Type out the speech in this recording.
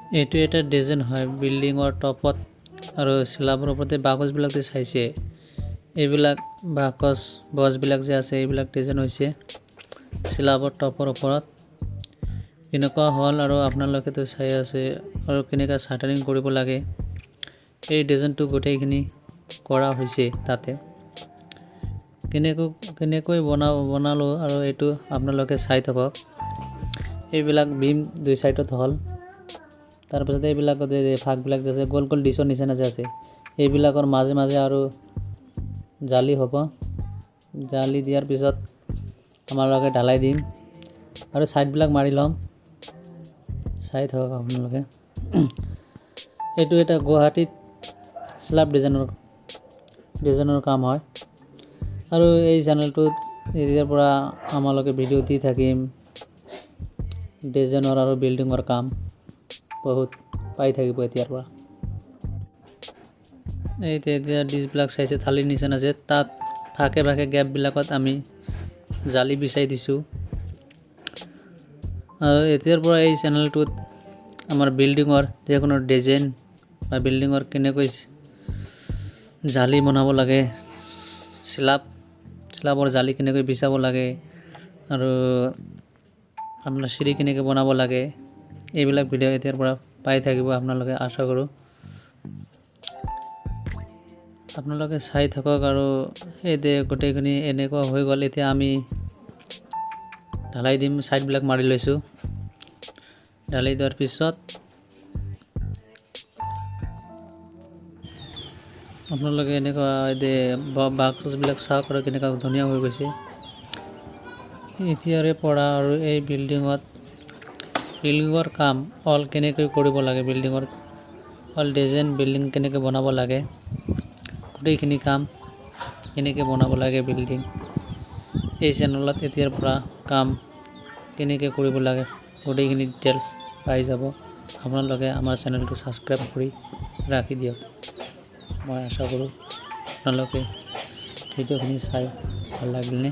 এইটো এটা ডিজাইন হয় বিল্ডিঙৰ টপত আৰু স্ল্যাবৰ ওপৰতে বাকচবিলাক যে চাইছে এইবিলাক বাকচ বক্সবিলাক যে আছে এইবিলাক ডিজাইন হৈছে স্ল্যাবৰ টপৰ ওপৰত কেনেকুৱা হ'ল আৰু আপোনালোকেতো চাই আছে আৰু কেনেকুৱা শাটাৰিং কৰিব লাগে এই ডিজাইনটো গোটেইখিনি কৰা হৈছে তাতে কেনেকৈ বনালো আৰু এইটো আপোনালোকে চাই থাকক এইবিলাক বিম দুই সাইডত হ'ল তাৰপিছত এইবিলাকত যে ফাকবিলাক যে আছে গোল গোল ডিছৰ নিচিনা যে আছে এইবিলাকৰ মাজে মাজে আৰু জালি হ'ব জালি দিয়াৰ পিছত আমালোকে ঢালাই দিম আৰু সাইডবিলাক মাৰি ল'ম চাই থাকক আপোনালোকে এইটো এটা গুৱাহাটীত স্ল্যাব ডিজাইনৰ কাম হয় আৰু এই চেনেলটোত এতিয়াৰ পৰা আমালোকে ভিডিঅ' দি থাকিম ডিজাইনৰ আৰু বিল্ডিঙৰ কাম বহুত পাই থাকিব এতিয়াৰ পৰা এইটো এতিয়া ডিছবিলাক চাইছে থালিৰ নিচিনা আছে তাত ফাকে ফাকে গেপবিলাকত আমি জালি বিছাই দিছোঁ আৰু এতিয়াৰ পৰা এই চেনেলটোত আমাৰ বিল্ডিঙৰ যিকোনো ডিজাইন বা বিল্ডিঙৰ কেনেকৈ জালি বনাব লাগে স্ল্যাবৰ জালি কেনেকৈ বিছাব লাগে আৰু আপোনাৰ চিৰি কেনেকৈ বনাব লাগে এইবিলাক ভিডিঅ' এতিয়াৰ পৰা পাই থাকিব আপোনালোকে আশা কৰোঁ আপোনালোকে চাই থাকক আৰু এই যে গোটেইখিনি এনেকুৱা হৈ গ'ল এতিয়া আমি ঢালাই দিম সাইডবিলাক মাৰি লৈছোঁ ঢালাই দিয়াৰ পিছত আপোনালোকে এনেকুৱা যে বাকচবিলাক চাওক আৰু কেনেকুৱা ধুনীয়া হৈ গৈছে এতিয়াৰে পৰা আৰু এই বিল্ডিঙৰ কাম অল কেনেকৈ কৰিব লাগে বিল্ডিঙৰ অল ডিজাইন বিল্ডিং কেনেকৈ বনাব লাগে গোটেইখিনি কাম কেনেকৈ বনাব লাগে বিল্ডিং এই চেনেলত এতিয়াৰ পৰা কাম কেনেকৈ কৰিব লাগে গোটেইখিনি ডিটেইলছ পাই যাব আপোনালোকে আমাৰ চেনেলটো ছাবস্ক্ৰাইব কৰি ৰাখি দিয়ক মই আশা কৰোঁ আপোনালোকে ভিডিঅ'খিনি চাই ভাল লাগিলনে